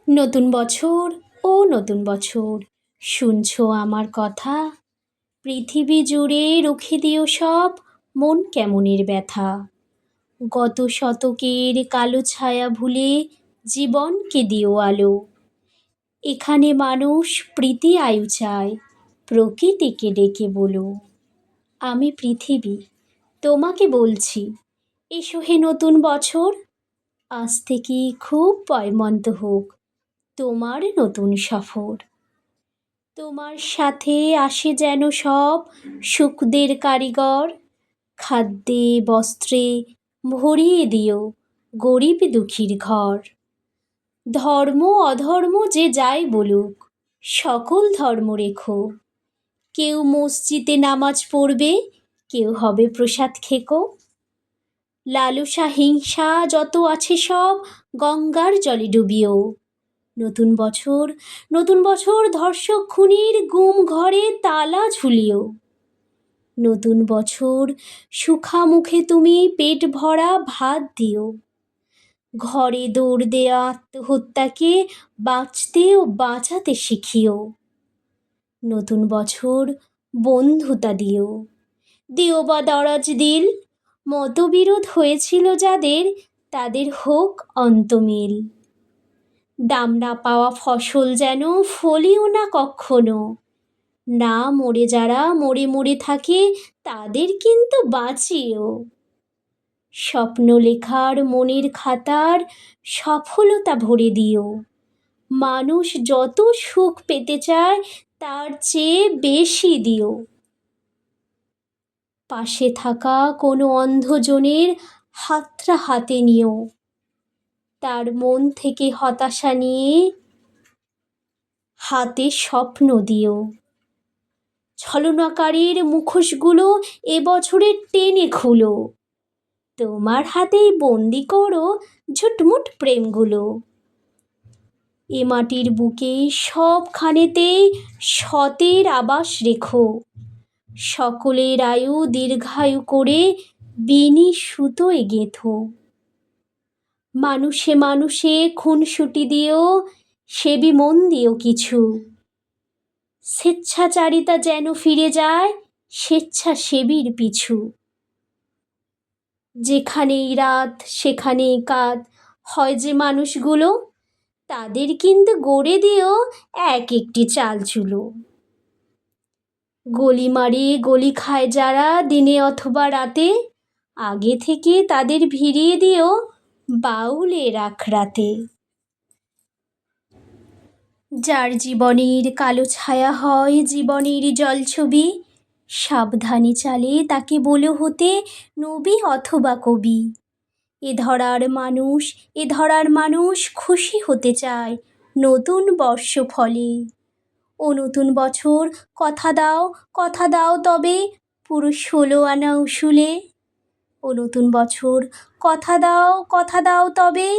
নতুন বছর ও নতুন বছর, শুনছো আমার কথা? পৃথিবী জুড়ে রুখে দিও সব মন কেমনের ব্যথা। গত শতকের কালো ছায়া ভুলে জীবনকে দিও আলো। এখানে মানুষ প্রীতি আয়ু চায়, প্রকৃতিকে ডেকে বলো, আমি পৃথিবী তোমাকে বলছি, এসো হে নতুন বছর। আজ থেকে খুব পয়মন্ত হোক তোমার নতুন সফর। তোমার সাথে আসে যেন সব সুখদের কারিগর, খাদ্যে বস্ত্রে ভরিয়ে দিও গরিব দুঃখীর ঘর। ধর্ম অধর্ম যে যাই বলুক, সকল ধর্ম রেখো। কেউ মসজিদে নামাজ পড়বে, কেউ হবে প্রসাদ খেকো। লালসা হিংসা যত আছে সব গঙ্গার জলে ডুবিও। নতুন বছর, নতুন বছর ধর্ষক খুনির গুম ঘরে তালা ঝুলিও। নতুন বছর সুখা মুখে তুমি পেট ভরা ভাত দিও। ঘরে দৌড় দেয়া আত্মহত্যাকে বাঁচতে ও বাঁচাতে শিখিও। নতুন বছর বন্ধুতা দিও, দিও বা দরাজ দিল। মতবিরোধ হয়েছিল যাদের, তাদের হোক অন্তমিল। দাম না পাওয়া ফসল যেন ফলিও না কক্ষনো। না মরে যারা মরে মরে থাকে, তাদের কিন্তু বাঁচিও। স্বপ্ন লেখার মনের খাতার সফলতা ভরে দিও। মানুষ যত সুখ পেতে চায়, তার চেয়ে বেশি দিও। পাশে থাকা কোনো অন্ধজনের হাতটা হাতে নিও। তার মন থেকে হতাশা নিয়ে হাতে স্বপ্ন দিও। ছলনাকারীর মুখোশগুলো এবছরে টেনে খুলো। তোমার হাতেই বন্দি করো ঝুটমুট প্রেমগুলো। এ মাটির বুকে সবখানেতে সতের আবাস রেখো। সকলের আয়ু দীর্ঘায়ু করে বেনি সুতোয় গেঁথো। মানুষে মানুষে খুনসুটি দিও, সেবী মন দিও কিছু। স্বেচ্ছাচারিতা যেন ফিরে যায় স্বেচ্ছাসেবীর পিছু। যেখানেই রাত সেখানেই কাঁধ হয় যে মানুষগুলো, তাদের কিন্তু গড়ে দিও এক একটি চাল চুলো। গলি মারে গলি খায় যারা দিনে অথবা রাতে, আগে থেকে তাদের ভিড়িয়ে দিও বাউলের আখড়াতে। যার জীবনের কালো ছায়া হয় জীবনের জলছবি, সাবধানে চালে তাকে বলো হতে নবী অথবা কবি। এ ধরার মানুষ খুশি হতে চায় নতুন বর্ষ ফলে। ও নতুন বছর কথা দাও তবে পুরো 16 আনা উসুলে। ও নতুন বছর কথা দাও তবে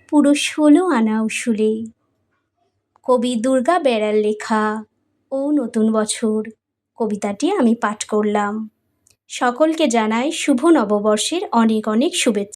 পুরো 16 আনা উসুলে। কবি দুর্গা বেরার লেখা ও নতুন বছর কবিতাটি আমি পাঠ করলাম। সকলকে জানাই শুভ নববর্ষের অনেক অনেক শুভেচ্ছা।